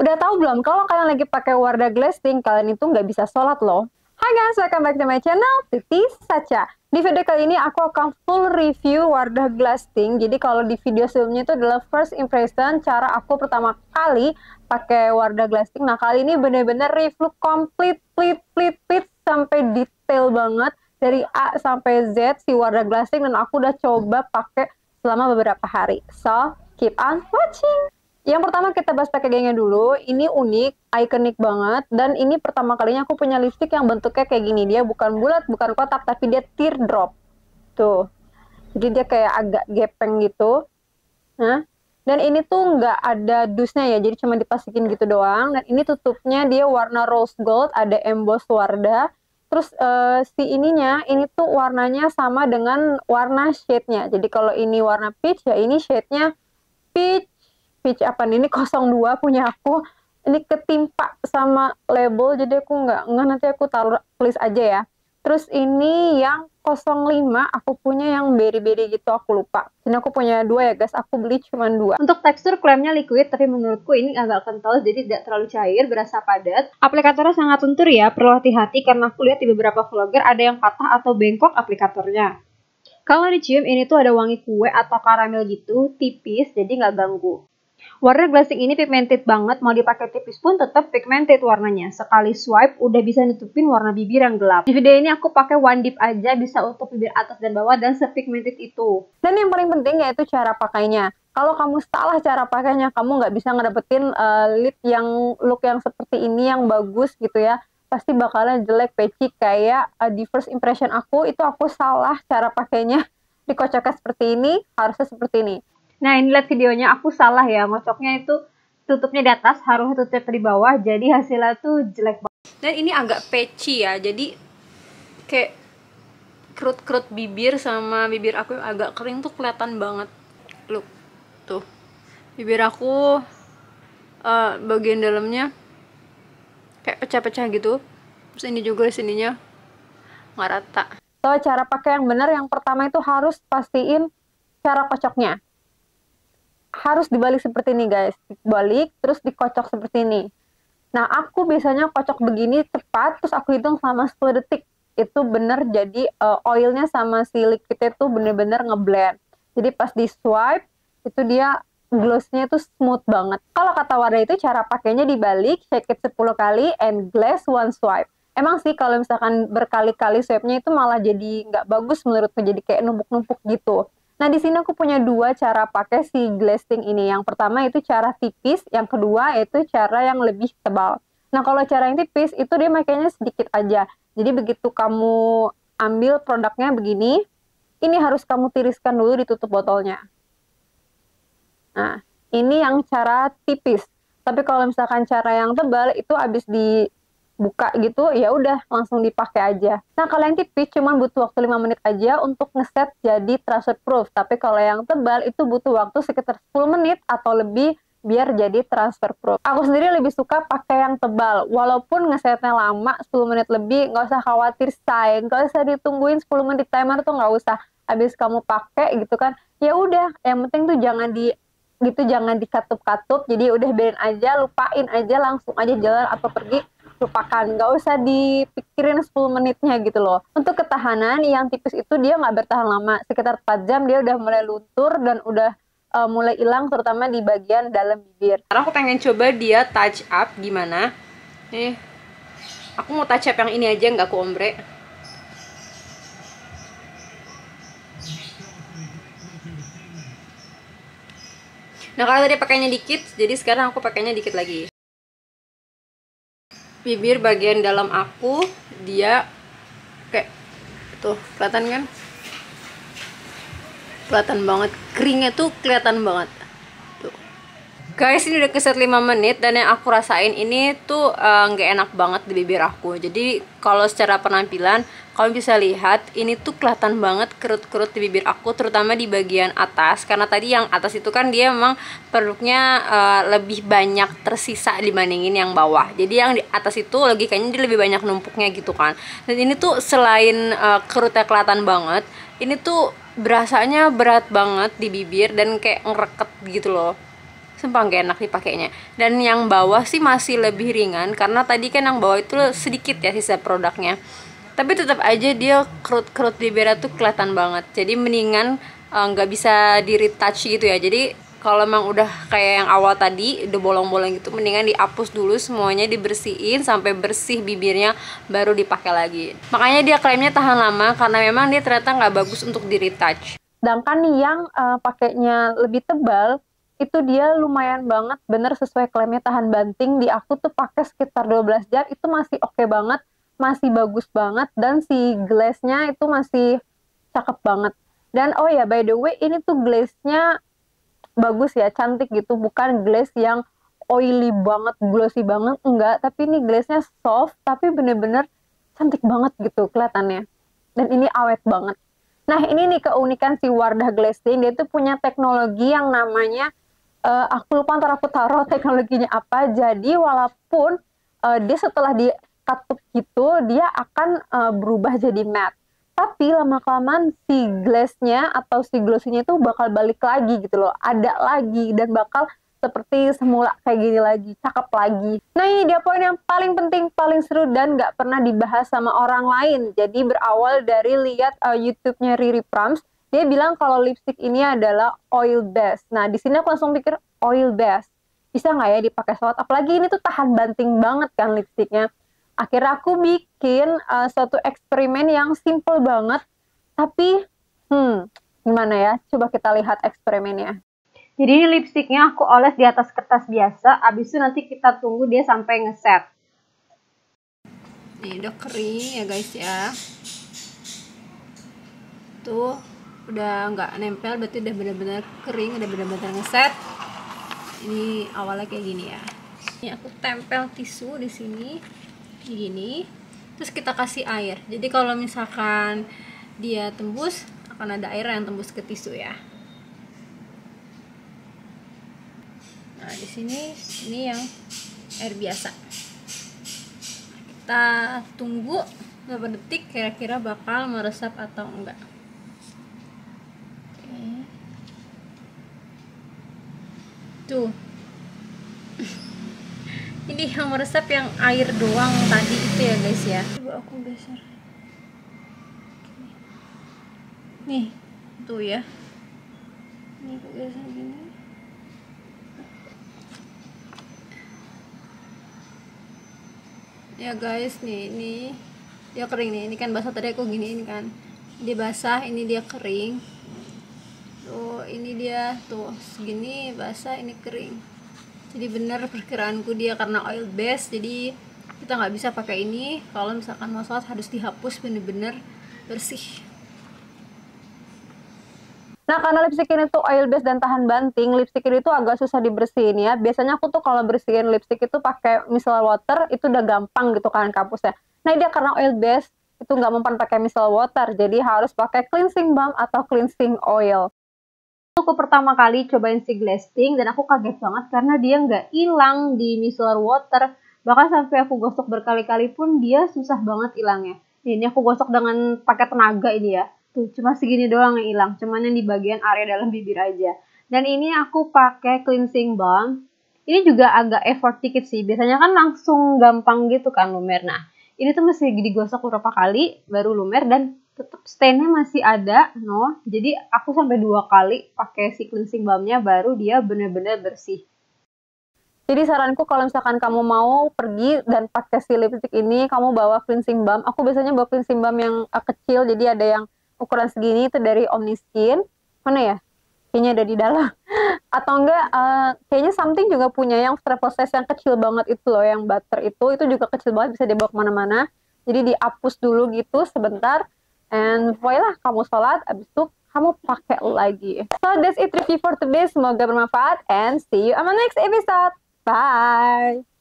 Udah tahu belum kalau kalian lagi pakai Wardah Glass Tint, kalian itu nggak bisa sholat loh. Hai guys, welcome back to my channel, Titi Sacha. Di video kali ini aku akan full review Wardah Glass Tint. Jadi kalau di video sebelumnya itu adalah first impression, cara aku pertama kali pakai Wardah Glass Tint. Nah kali ini bener-bener review komplit, plit, sampai detail banget. Dari A sampai Z si Wardah Glass Tint, dan aku udah coba pakai selama beberapa hari. So, keep on watching! Yang pertama kita bahas pakai gengnya dulu. Ini unik, ikonik banget. Dan ini pertama kalinya aku punya lipstick yang bentuknya kayak gini. Dia bukan bulat, bukan kotak, tapi dia teardrop. Tuh. Jadi dia kayak agak gepeng gitu. Nah, dan ini tuh nggak ada dusnya ya. Jadi cuma dipasikin gitu doang. Dan ini tutupnya dia warna rose gold, ada emboss Wardah. Terus si ininya, ini tuh warnanya sama dengan warna shade-nya. Jadi kalau ini warna peach, ya ini shade-nya peach. Peach apa nih? Ini 02 punya aku. Ini ketimpa sama label, jadi aku nggak nanti aku taruh tulis aja ya. Terus ini yang 05, aku punya yang berry-berry gitu, aku lupa. Ini aku punya dua ya guys, aku beli cuma dua. Untuk tekstur klaimnya liquid, tapi menurutku ini agak kental, jadi tidak terlalu cair, berasa padat. Aplikatornya sangat lentur ya, perlu hati-hati karena aku lihat di beberapa vlogger ada yang patah atau bengkok aplikatornya. Kalau dicium ini tuh ada wangi kue atau karamel gitu, tipis, jadi nggak ganggu. Wardah Glass Tint ini pigmented banget, mau dipakai tipis pun tetap pigmented warnanya. Sekali swipe udah bisa nutupin warna bibir yang gelap. Di video ini aku pakai one dip aja, bisa untuk bibir atas dan bawah dan sepigmented itu. Dan yang paling penting yaitu cara pakainya. Kalau kamu salah cara pakainya, kamu nggak bisa ngedapetin lip yang look yang seperti ini yang bagus gitu ya. Pasti bakalan jelek, peci kayak di first impression aku salah cara pakainya. Dikocoknya seperti ini, harusnya seperti ini. Nah ini lihat videonya, aku salah ya, ngocoknya itu tutupnya di atas, harusnya tutupnya di bawah, jadi hasilnya tuh jelek banget. Dan ini agak patchy ya, jadi kayak kerut-kerut bibir sama bibir aku yang agak kering tuh kelihatan banget. Look, tuh bibir aku bagian dalamnya kayak pecah-pecah gitu. Terus ini juga sininya nggak rata. So cara pakai yang benar, yang pertama itu harus pastiin cara kocoknya. Harus dibalik seperti ini guys, dibalik terus dikocok seperti ini. Nah aku biasanya kocok begini cepat, terus aku hitung selama 10 detik, itu bener. Jadi oilnya sama si liquidnya tuh bener-bener ngeblend, jadi pas di swipe itu dia glossnya tuh smooth banget. Kalau kata Wardah itu cara pakainya dibalik, shake it 10 kali and glass one swipe. Emang sih kalau misalkan berkali-kali swipe-nya itu malah jadi nggak bagus menurutku, jadi kayak numpuk-numpuk gitu. Nah, di sini aku punya dua cara pakai si Glass Tint ini. Yang pertama itu cara tipis, yang kedua itu cara yang lebih tebal. Nah, kalau cara yang tipis itu dia makainya sedikit aja. Jadi begitu kamu ambil produknya begini, ini harus kamu tiriskan dulu di tutup botolnya. Nah, ini yang cara tipis. Tapi kalau misalkan cara yang tebal itu habis dibuka gitu, ya udah langsung dipakai aja. Nah kalau yang tipis cuma butuh waktu 5 menit aja untuk ngeset jadi transfer proof. Tapi kalau yang tebal itu butuh waktu sekitar 10 menit atau lebih biar jadi transfer proof. Aku sendiri lebih suka pakai yang tebal. Walaupun ngesetnya lama 10 menit lebih, nggak usah khawatir say, nggak usah ditungguin 10 menit timer tuh, nggak usah. Habis kamu pakai gitu kan, ya udah. Yang penting tuh jangan dikatup-katup. Jadi udah biarin aja, lupain aja, langsung aja jalan atau pergi, lupakan, nggak usah dipikirin 10 menitnya gitu loh. Untuk ketahanan yang tipis itu dia nggak bertahan lama, sekitar 4 jam dia udah mulai luntur dan udah mulai hilang, terutama di bagian dalam bibir. Sekarang aku pengen coba dia touch up gimana. Nih, aku mau touch up yang ini aja, nggak aku ombre. Nah kalau tadi pakainya dikit, jadi sekarang aku pakainya dikit lagi. Bibir bagian dalam aku dia kayak tuh, kelihatan kan? Kelihatan banget, keringnya tuh kelihatan banget. Tuh. Guys, ini udah keset 5 menit dan yang aku rasain ini tuh nggak enak banget di bibir aku. Jadi kalau secara penampilan, kalau bisa lihat ini tuh kelihatan banget kerut-kerut di bibir aku, terutama di bagian atas. Karena tadi yang atas itu kan dia memang produknya lebih banyak tersisa dibandingin yang bawah. Jadi yang di atas itu logikanya dia lebih banyak numpuknya gitu kan. Dan ini tuh selain kerutnya kelihatan banget, ini tuh berasanya berat banget di bibir dan kayak ngereket gitu loh. sumpah nggak enak dipakainya. Dan yang bawah sih masih lebih ringan karena tadi kan yang bawah itu sedikit ya sisa produknya, tapi tetap aja dia kerut-kerut bibirnya tuh kelihatan banget. Jadi mendingan nggak bisa di retouch gitu ya. Jadi kalau emang udah kayak yang awal tadi udah bolong-bolong gitu, mendingan dihapus dulu semuanya, dibersihin sampai bersih bibirnya baru dipakai lagi. Makanya dia klaimnya tahan lama karena memang dia ternyata nggak bagus untuk di retouch. Sedangkan yang pakainya lebih tebal itu dia lumayan banget, bener sesuai klaimnya tahan banting. Di aku tuh pakai sekitar 12 jam itu masih oke banget, masih bagus banget, dan si glaze-nya itu masih cakep banget. Dan oh ya, by the way, ini tuh glaze-nya bagus ya, cantik gitu, bukan glaze yang oily banget, glossy banget, enggak, tapi ini glaze-nya soft, tapi bener-bener cantik banget gitu kelihatannya. Dan ini awet banget. Nah, ini nih keunikan si Wardah Glazing, dia tuh punya teknologi yang namanya, aku lupa ntar aku taruh teknologinya apa, jadi walaupun dia setelah dikatup gitu, dia akan berubah jadi matte. Tapi lama-kelamaan si glaze-nya atau si glossy-nya itu bakal balik lagi gitu loh, ada lagi dan bakal seperti semula kayak gini lagi, cakep lagi. Nah, ini dia poin yang paling penting, paling seru dan nggak pernah dibahas sama orang lain. Jadi berawal dari lihat YouTube-nya Riri Prams, dia bilang kalau lipstick ini adalah oil base. Nah, di sini aku langsung pikir oil base, bisa nggak ya dipakai sholat? Apalagi ini tuh tahan banting banget kan lipsticknya. Akhirnya aku bikin suatu eksperimen yang simple banget, tapi gimana ya? Coba kita lihat eksperimennya. Jadi ini lipstiknya aku oles di atas kertas biasa, abis itu nanti kita tunggu dia sampai ngeset. Ini udah kering ya guys ya. Tuh udah nggak nempel, berarti udah benar-benar kering, udah benar-benar ngeset. Ini awalnya kayak gini ya. Ini aku tempel tisu di sini. Gini, terus kita kasih air. Jadi kalau misalkan dia tembus, akan ada air yang tembus ke tisu ya. Nah, di sini ini yang air biasa. Kita tunggu beberapa detik kira-kira bakal meresap atau enggak. Oke. Tuh. Ini yang meresap yang air doang tadi itu ya guys ya. Coba aku geser. Nih, tuh ya. Ini aku geser gini. Ya guys, nih ini dia kering nih. Ini kan basah, tadi aku giniin kan. Dia basah, ini dia kering. Tuh, ini dia tuh segini basah, ini kering. Jadi bener perkiraanku dia karena oil base, jadi kita nggak bisa pakai ini. Kalau misalkan mau sholat harus dihapus bener-bener bersih. Nah, karena lipstick ini tuh oil base dan tahan banting, lipstick ini tuh agak susah dibersihin ya. Biasanya aku tuh kalau bersihin lipstick itu pakai micellar water, itu udah gampang gitu kan kapusnya. Nah, dia karena oil base, itu nggak mempan pakai micellar water, jadi harus pakai cleansing balm atau cleansing oil. Aku pertama kali cobain si Glazing dan aku kaget banget karena dia nggak hilang di micellar water. Bahkan sampai aku gosok berkali-kali pun dia susah banget hilangnya. Ini aku gosok dengan pakai tenaga ini ya. Tuh, cuma segini doang yang hilang. Cuman yang di bagian area dalam bibir aja. Dan ini aku pakai cleansing balm. Ini juga agak effort dikit sih. Biasanya kan langsung gampang gitu kan lumer. Nah, ini tuh mesti digosok beberapa kali baru lumer dan tetap stainnya masih ada, no. Jadi aku sampai 2 kali pakai si cleansing balmnya baru dia bener-bener bersih. Jadi saranku kalau misalkan kamu mau pergi dan pakai si lipstick ini, kamu bawa cleansing balm. Aku biasanya bawa cleansing balm yang kecil, jadi ada yang ukuran segini, itu dari Omniskin. Mana ya? Kayaknya ada di dalam. Atau enggak, kayaknya Something juga punya yang travel size yang kecil banget itu loh, yang butter itu juga kecil banget, bisa dibawa kemana-mana. Jadi dihapus dulu gitu sebentar. And voila, kamu sholat, abis itu kamu pakai lagi. So that's it review for today. Semoga bermanfaat and see you on my next episode. Bye!